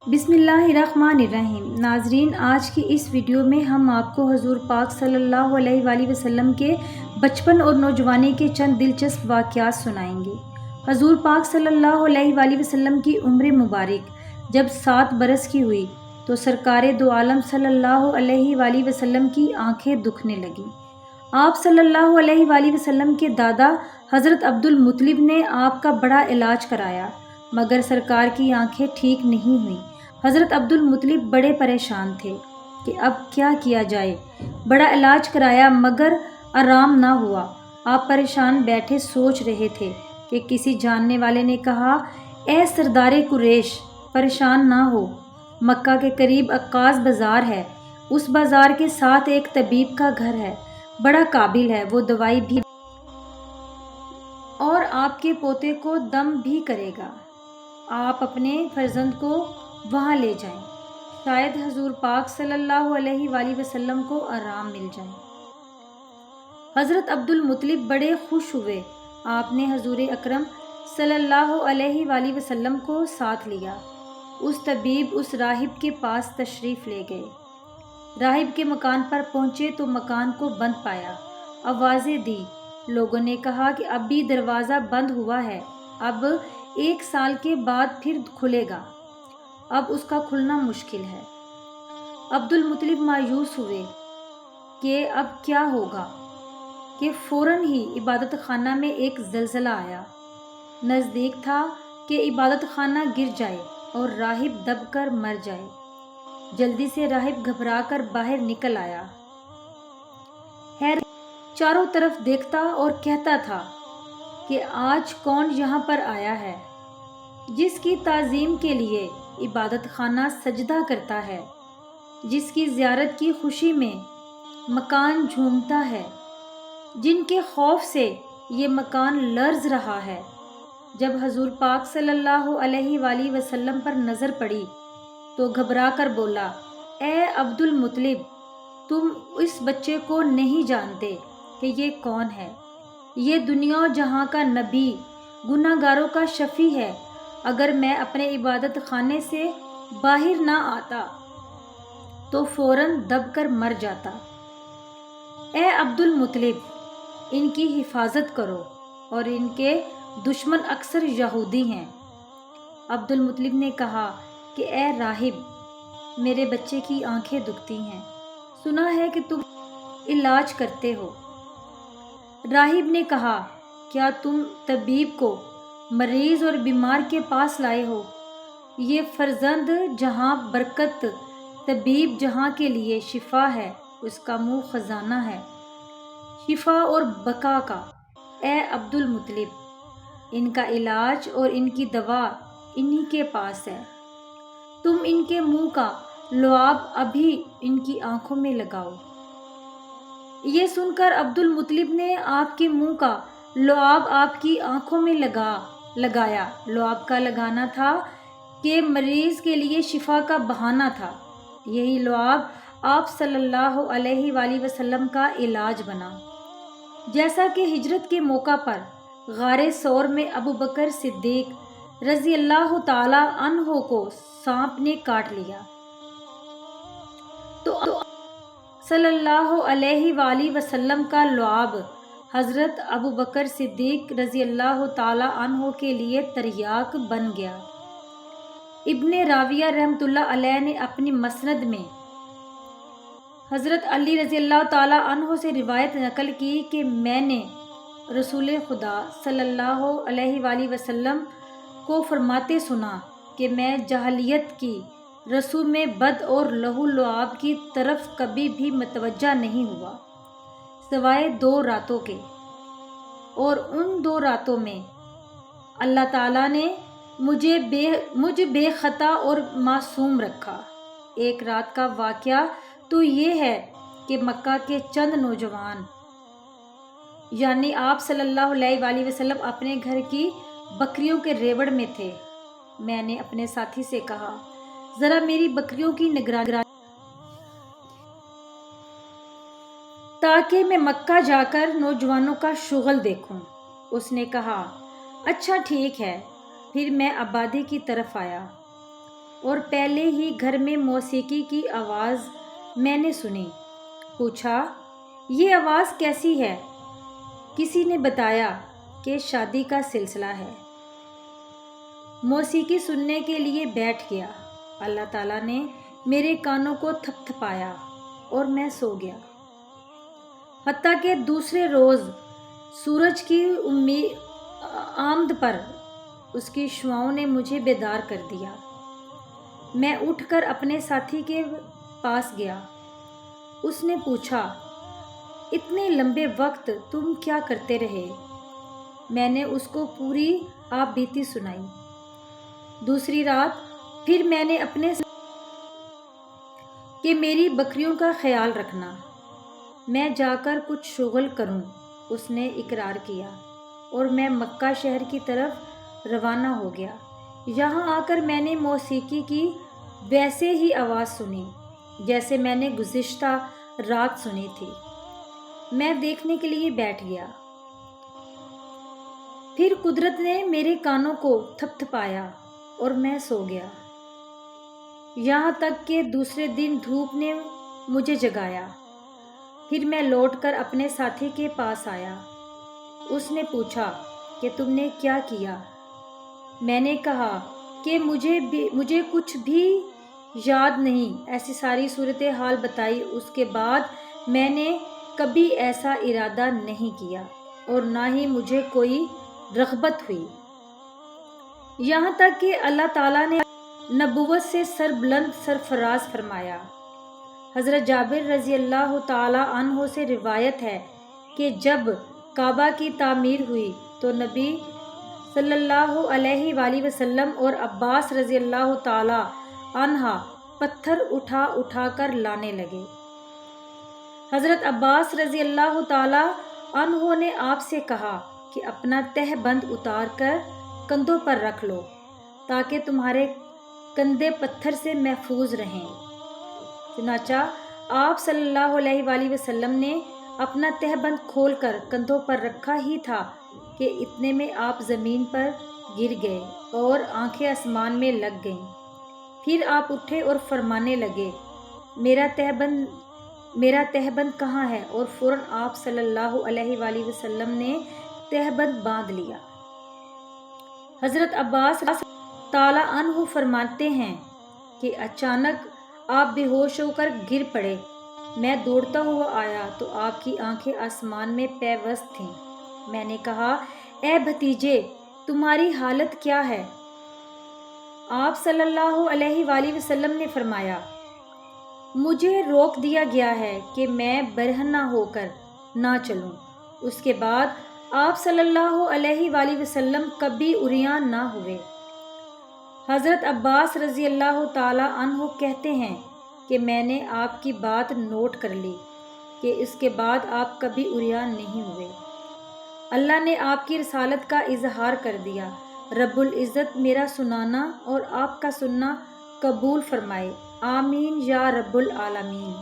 بسم اللہ الرحمن الرحیم۔ ناظرین، آج کی اس ویڈیو میں ہم آپ کو حضور پاک صلی اللہ علیہ وآلہ وسلم کے بچپن اور نوجوانی کے چند دلچسپ واقعات سنائیں گے۔ حضور پاک صلی اللہ علیہ وآلہ وسلم کی عمر مبارک جب 7 برس کی ہوئی تو سرکار دو عالم صلی اللہ علیہ وآلہ وسلم کی آنکھیں دکھنے لگیں۔ آپ صلی اللہ علیہ وآلہ وسلم کے دادا حضرت عبد المطلب نے آپ کا بڑا علاج کرایا، مگر سرکار کی آنکھیں ٹھیک نہیں ہوئیں۔ حضرت عبد المطلب بڑے پریشان تھے کہ اب کیا کیا جائے۔ بڑا علاج کرایا مگر آرام نہ ہوا۔ آپ پریشان بیٹھے سوچ رہے تھے کہ کسی جاننے والے نے کہا، اے سردار قریش، پریشان نہ ہو، مکہ کے قریب عکاظ بازار ہے، اس بازار کے ساتھ ایک طبیب کا گھر ہے، بڑا قابل ہے، وہ دوائی بھی اور آپ کے پوتے کو دم بھی کرے گا۔ آپ اپنے فرزند کو وہاں لے جائیں، شاید حضور پاک صلی اللہ علیہ وآلہ وسلم کو آرام مل جائے۔ حضرت عبد المطلب بڑے خوش ہوئے۔ آپ نے حضور اکرم صلی اللہ علیہ وآلہ وسلم کو ساتھ لیا۔ اس طبیب اس راہب کے پاس تشریف لے گئے۔ راہب کے مکان پر پہنچے تو مکان کو بند پایا۔ آوازیں دی، لوگوں نے کہا کہ اب بھی دروازہ بند ہوا ہے، اب 1 سال کے بعد پھر کھلے گا، اب اس کا کھلنا مشکل ہے۔ عبد المطلب مایوس ہوئے کہ اب کیا ہوگا کہ فوراً ہی عبادت خانہ میں ایک زلزلہ آیا۔ نزدیک تھا کہ عبادت خانہ گر جائے اور راہب دب کر مر جائے۔ جلدی سے راہب گھبرا کر باہر نکل آیا، چاروں طرف دیکھتا اور کہتا تھا کہ آج کون یہاں پر آیا ہے جس کی تعظیم کے لیے عبادت خانہ سجدہ کرتا ہے، جس کی زیارت کی خوشی میں مکان جھومتا ہے، جن کے خوف سے یہ مکان لرز رہا ہے۔ جب حضور پاک صلی اللہ علیہ وآلہ وسلم پر نظر پڑی تو گھبرا کر بولا، اے عبد المطلب، تم اس بچے کو نہیں جانتے کہ یہ کون ہے؟ یہ دنیا و جہاں کا نبی، گناہ گاروں کا شفیع ہے۔ اگر میں اپنے عبادت خانے سے باہر نہ آتا تو فوراً دب کر مر جاتا۔ اے عبد المطلب، ان کی حفاظت کرو، اور ان کے دشمن اکثر یہودی ہیں۔ عبد المطلب نے کہا کہ اے راہب، میرے بچے کی آنکھیں دکھتی ہیں، سنا ہے کہ تم علاج کرتے ہو۔ راہب نے کہا، کیا تم طبیب کو مریض اور بیمار کے پاس لائے ہو؟ یہ فرزند جہاں برکت، طبیب جہاں کے لیے شفا ہے، اس کا منہ خزانہ ہے شفا اور بقا کا۔ اے عبد المطلب، ان کا علاج اور ان کی دوا انہی کے پاس ہے، تم ان کے منہ کا لعاب ابھی ان کی آنکھوں میں لگاؤ۔ یہ سن کر عبد المطلب نے آپ کے منہ کا لعاب آپ کی آنکھوں میں لگایا۔ لعاب کا لگانا تھا کہ مریض کے لیے شفا کا بہانہ تھا۔ یہی لعاب آپ صلی اللہ علیہ وآلہ وسلم کا علاج بنا۔ جیسا کہ ہجرت کے موقع پر غار ثور میں ابوبکر صدیق رضی اللہ تعالی عنہ کو سانپ نے کاٹ لیا تو صلی اللہ علیہ وآلہ وسلم کا لعاب حضرت ابوبکر صدیق رضی اللہ تعالی عنہ کے لیے تریاق بن گیا۔ ابن راویہ رحمۃ اللہ علیہ نے اپنی مسند میں حضرت علی رضی اللہ تعالی عنہ سے روایت نقل کی کہ میں نے رسول خدا صلی اللہ علیہ وآلہ وسلم کو فرماتے سنا کہ میں جاہلیت کی رسوم بد اور لہو لعاب کی طرف کبھی بھی متوجہ نہیں ہوا، سوائے 2 راتوں کے، اور ان 2 راتوں میں اللہ تعالیٰ نے مجھ بے خطا اور معصوم رکھا۔ ایک رات کا واقعہ تو یہ ہے کہ مکہ کے چند نوجوان، یعنی آپ صلی اللہ علیہ وآلہ وسلم اپنے گھر کی بکریوں کے ریوڑ میں تھے۔ میں نے اپنے ساتھی سے کہا، ذرا میری بکریوں کی نگرانی تاکہ میں مکہ جا کر نوجوانوں کا شغل دیکھوں۔ اس نے کہا، اچھا ٹھیک ہے۔ پھر میں آبادی کی طرف آیا۔ اور پہلے ہی گھر میں موسیقی کی آواز میں نے سنی۔ پوچھا، یہ آواز کیسی ہے؟ کسی نے بتایا کہ شادی کا سلسلہ ہے۔ موسیقی سننے کے لیے بیٹھ گیا۔ اللہ تعالیٰ نے میرے کانوں کو تھپ تھپایا اور میں سو گیا۔ حتیٰ کہ دوسرے روز سورج کی آمد پر اس کی شعاعوں نے مجھے بیدار کر دیا۔ میں اٹھ کر اپنے ساتھی کے پاس گیا۔ اس نے پوچھا، اتنے لمبے وقت تم کیا کرتے رہے؟ میں نے اس کو پوری آپ بیتی سنائی۔ دوسری رات پھر میں نے اپنے کہ میری بکریوں کا خیال رکھنا، میں جا کر کچھ شغل کروں۔ اس نے اقرار کیا اور میں مکہ شہر کی طرف روانہ ہو گیا۔ یہاں آ کر میں نے موسیقی کی ویسے ہی آواز سنی جیسے میں نے گزشتہ رات سنی تھی۔ میں دیکھنے کے لیے بیٹھ گیا۔ پھر قدرت نے میرے کانوں کو تھپ تھپایا اور میں سو گیا، یہاں تک کہ دوسرے دن دھوپ نے مجھے جگایا۔ پھر میں لوٹ کر اپنے ساتھی کے پاس آیا۔ اس نے پوچھا کہ تم نے کیا کیا؟ میں نے کہا کہ مجھے کچھ بھی یاد نہیں۔ ایسی ساری صورتحال بتائی۔ اس کے بعد میں نے کبھی ایسا ارادہ نہیں کیا اور نہ ہی مجھے کوئی رغبت ہوئی، یہاں تک کہ اللہ تعالیٰ نے نبوت سے سر بلند سرفراز فرمایا۔ حضرت جابر رضی اللہ تعالیٰ عنہ سے روایت ہے کہ جب کعبہ کی تعمیر ہوئی تو نبی صلی اللہ علیہ وآلہ وسلم اور عباس رضی اللہ تعالیٰ عنہ پتھر اٹھا اٹھا کر لانے لگے۔ حضرت عباس رضی اللہ تعالیٰ عنہ نے آپ سے کہا کہ اپنا تہ بند اتار کر کندھوں پر رکھ لو تاکہ تمہارے کندھے پتھر سے محفوظ رہیں۔ چنانچہ آپ صلی اللہ علیہ وآلہ وسلم نے اپنا تہ بند کھول کر کندھوں پر رکھا ہی تھا کہ اتنے میں آپ زمین پر گر گئے اور آنکھیں آسمان میں لگ گئیں۔ پھر آپ اٹھے اور فرمانے لگے، میرا تہ بند کہاں ہے؟ اور فوراً آپ صلی اللہ علیہ وآلہ وسلم نے تہ بند باندھ لیا۔ حضرت عباس تعالیٰ عنہ فرماتے ہیں کہ اچانک آپ بے ہوش ہو کر گر پڑے۔ میں دوڑتا ہوا آیا تو آپ کی آنکھیں آسمان میں پیوست تھیں۔ میں نے کہا، اے بھتیجے، تمہاری حالت کیا ہے؟ آپ صلی اللہ علیہ وآلہ وسلم نے فرمایا، مجھے روک دیا گیا ہے کہ میں برہنہ ہو کر نہ چلوں۔ اس کے بعد آپ صلی اللہ علیہ وآلہ وسلم کبھی عریاں نہ ہوئے۔ حضرت عباس رضی اللہ تعالیٰ عنہ کہتے ہیں کہ میں نے آپ کی بات نوٹ کر لی کہ اس کے بعد آپ کبھی عریاں نہیں ہوئے۔ اللہ نے آپ کی رسالت کا اظہار کر دیا۔ رب العزت میرا سنانا اور آپ کا سننا قبول فرمائے، آمین یا رب العالمین۔